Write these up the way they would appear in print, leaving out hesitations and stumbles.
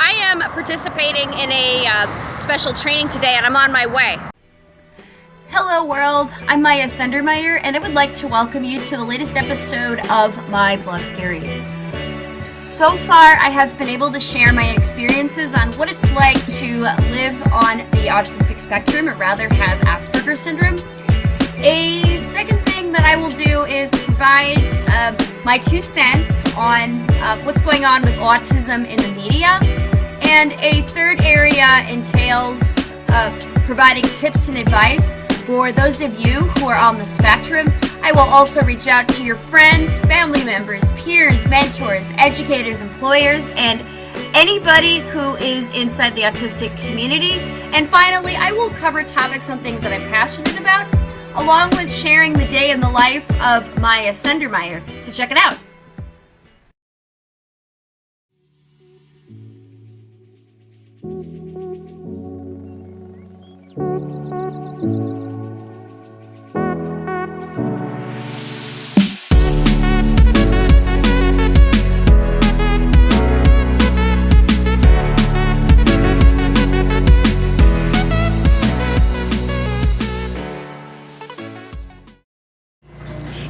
I am participating in a special training today and I'm on my way. Hello world, I'm Maya Sendermeyer and I would like to welcome you to the latest episode of my blog series. So far I have been able to share my experiences on what it's like to live on the autistic spectrum, or rather have Asperger's syndrome. A second thing that I will do is provide my 2 cents on what's going on with autism in the media. And a third area entails providing tips and advice for those of you who are on the spectrum. I will also reach out to your friends, family members, peers, mentors, educators, employers, and anybody who is inside the autistic community. And finally, I will cover topics on things that I'm passionate about, along with sharing the day in the life of Maya Sendermeyer. So check it out.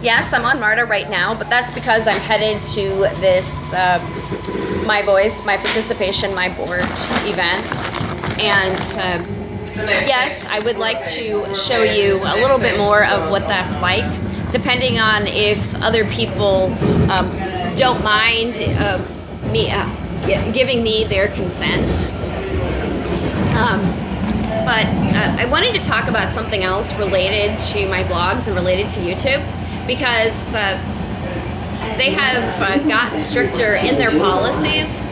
Yes, I'm on MARTA right now, but that's because I'm headed to this My Voice, My Participation, My Board event. And yes, I would like to show you a little bit more of what that's like, depending on if other people don't mind giving me their consent. But I wanted to talk about something else related to my blogs and related to YouTube, because they have gotten stricter in their policies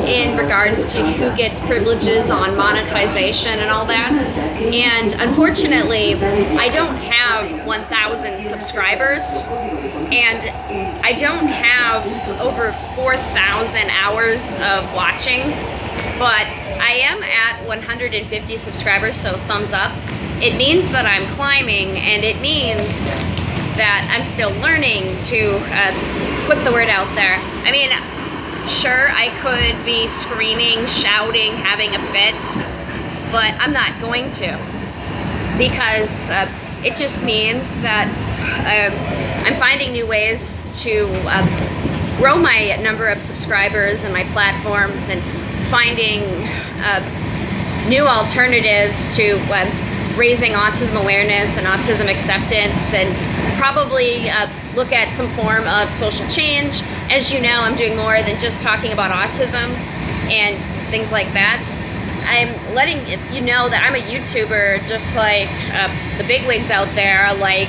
in regards to who gets privileges on monetization and all that. And unfortunately, I don't have 1,000 subscribers, and I don't have over 4,000 hours of watching, but I am at 150 subscribers, so thumbs up. It means that I'm climbing, and it means that I'm still learning to put the word out there. I mean, sure, I could be screaming, shouting, having a fit, but I'm not going to, because it just means that I'm finding new ways to grow my number of subscribers and my platforms, and finding new alternatives to raising autism awareness and autism acceptance, and probably look at some form of social change. As you know, I'm doing more than just talking about autism and things like that. I'm letting you know that I'm a YouTuber just like the bigwigs out there, like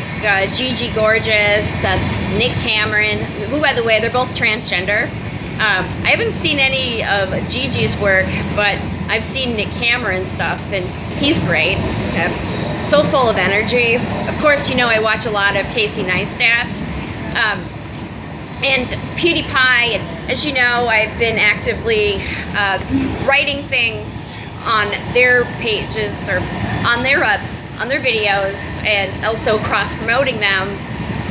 Gigi Gorgeous, Nick Cameron, who, by the way, they're both transgender. I haven't seen any of Gigi's work, but I've seen Nick Cameron's stuff, and he's great. So full of energy. Of course, you know I watch a lot of Casey Neistat. And PewDiePie, and as you know, I've been actively writing things on their pages, or on their videos, and also cross-promoting them,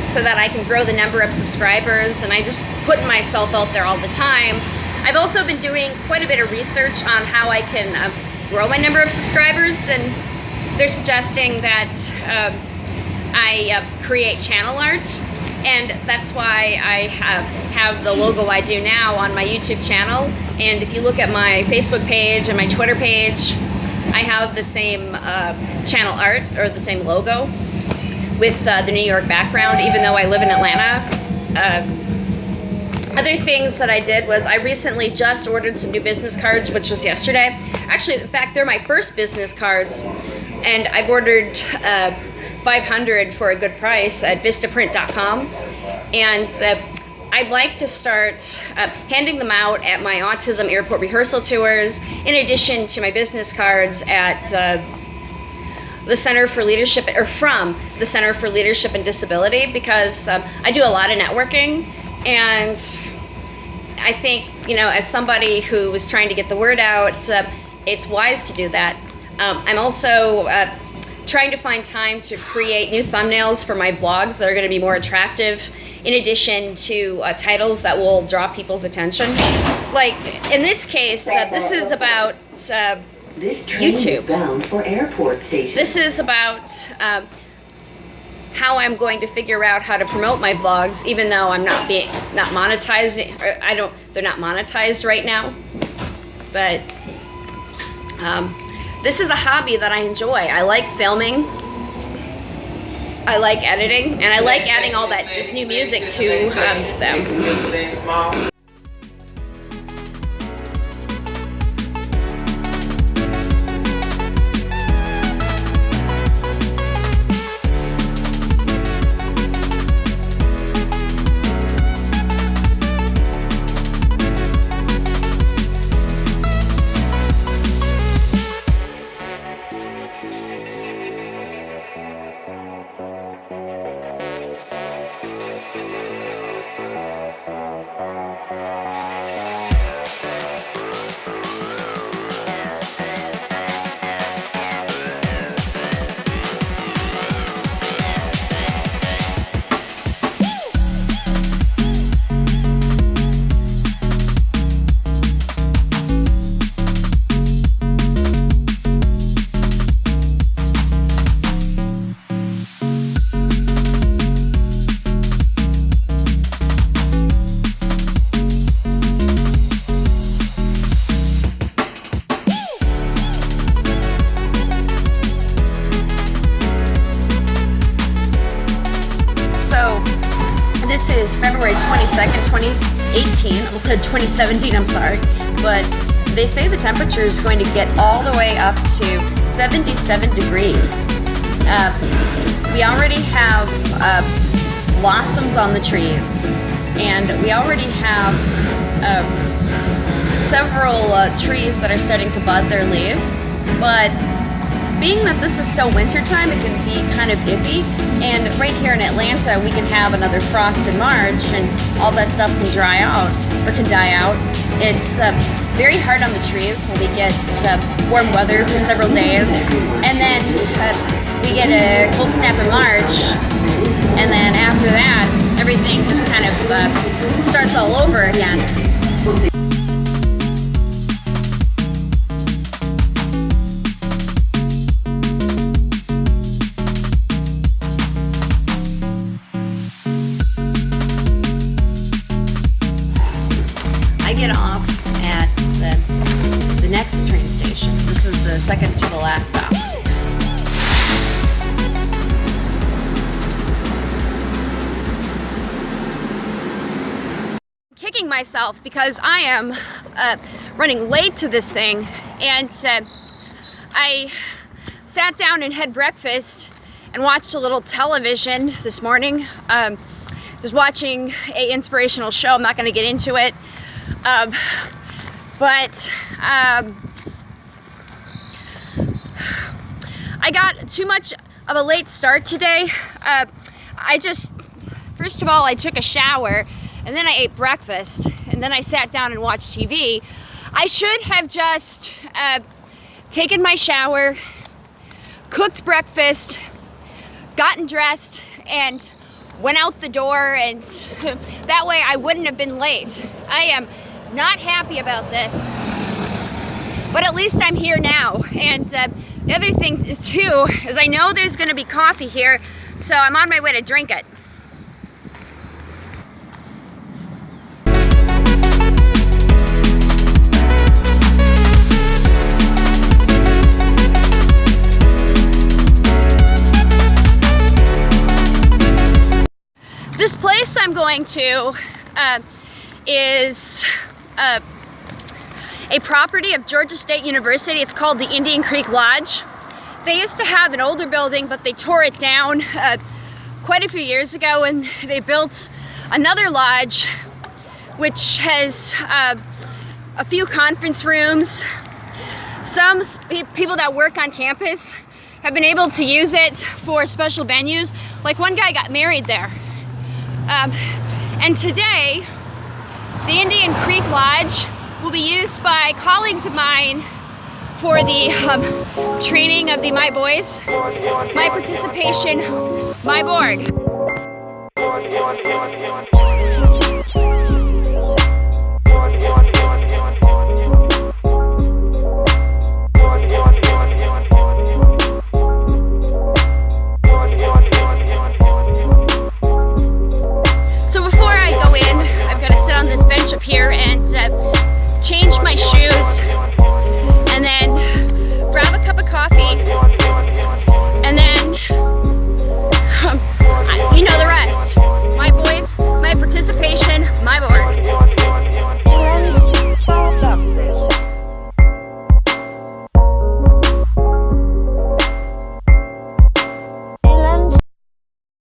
so that I can grow the number of subscribers, and I just put myself out there all the time. I've also been doing quite a bit of research on how I can grow my number of subscribers, and they're suggesting that I create channel art, and that's why I have the logo I do now on my YouTube channel. And if you look at my Facebook page and my Twitter page, I have the same channel art, or the same logo, with the New York background, even though I live in Atlanta. Other things that I did was I recently just ordered some new business cards, which was yesterday. Actually, in fact, they're my first business cards, and I've ordered 500 for a good price at vistaprint.com. And I'd like to start handing them out at my autism airport rehearsal tours, in addition to my business cards at the Center for Leadership, or from the Center for Leadership and Disability, because I do a lot of networking, and I think, you know, as somebody who is trying to get the word out, it's wise to do that. I'm also trying to find time to create new thumbnails for my vlogs that are going to be more attractive in addition to titles that will draw people's attention. Like in this case, this is about YouTube. Bound for airport station. This is about how I'm going to figure out how to promote my vlogs, even though I'm not monetizing. Or they're not monetized right now. But this is a hobby that I enjoy. I like filming. I like editing, and I like adding all this new music to them. This is February 22nd, 2018. I almost said 2017, I'm sorry. But they say the temperature is going to get all the way up to 77 degrees. We already have blossoms on the trees, and we already have several trees that are starting to bud their leaves. But being that this is still winter time, it can be kind of iffy. And right here in Atlanta, we can have another frost in March, and all that stuff can dry out or can die out. It's very hard on the trees when we get warm weather for several days, and then we get a cold snap in March, and then after that, everything just kind of starts all over again. I get off at the next train station. This is the second to the last stop. Kicking myself because I am running late to this thing, and I sat down and had breakfast and watched a little television this morning. Just watching an inspirational show. I'm not going to get into it. But I got too much of a late start today. First of all, I took a shower, and then I ate breakfast, and then I sat down and watched TV. I should have just taken my shower, cooked breakfast, gotten dressed, and went out the door, and that way I wouldn't have been late. I am not happy about this, but at least I'm here now. And the other thing too is I know there's going to be coffee here, so I'm on my way to drink it. This place I'm going to is a property of Georgia State University. It's called the Indian Creek Lodge. They used to have an older building, but they tore it down quite a few years ago, and they built another lodge which has a few conference rooms. Some people that work on campus have been able to use it for special venues. Like one guy got married there. And today, the Indian Creek Lodge will be used by colleagues of mine for the training of the My Boys, My Participation, My Board. one.